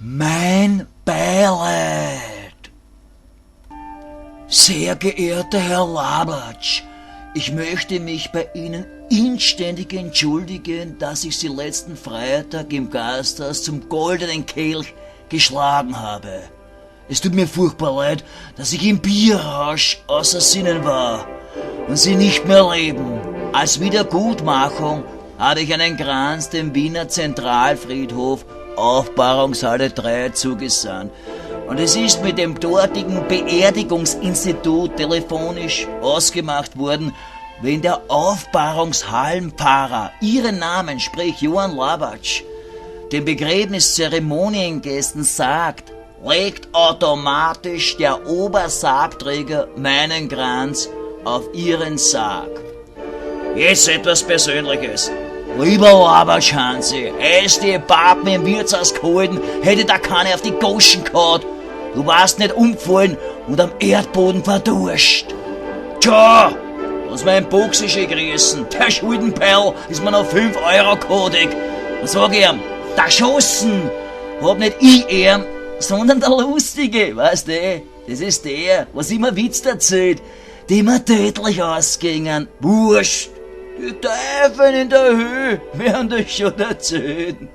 Mein Beileid. Sehr geehrter Herr Labatsch, ich möchte mich bei Ihnen inständig entschuldigen, dass ich Sie letzten Freitag im Gasthaus zum goldenen Kelch geschlagen habe. Es tut mir furchtbar leid, dass ich im Bierrausch außer Sinnen war und Sie nicht mehr leben. Als Wiedergutmachung habe ich einen Kranz dem Wiener Zentralfriedhof Aufbahrungshalle 3 zugesandt. Und es ist mit dem dortigen Beerdigungsinstitut telefonisch ausgemacht worden, wenn der Aufbahrungshallenpfarrer Ihren Namen, sprich Johann Labatsch, den Begräbniszeremoniengästen sagt, legt automatisch der Obersargträger meinen Kranz auf Ihren Sarg. Jetzt etwas Persönliches. Lieber Labatsch Hansi, als die Papen im Wirtshaus gehalten, hätte da keine auf die Goschen gehabt. Du warst nicht umgefallen und am Erdboden verdurst. Tja, was mein Buchsische gerissen. Der Schuldenpeil ist mir noch 5 Euro kodig. Und sag ihm, der Schossen hab nicht ich ihn, sondern der Lustige, weißt du? Das ist der, was immer Witz erzählt, die mir tödlich ausgingen. Wurscht. Die Teufel in der Höhe werden das schon erzählen.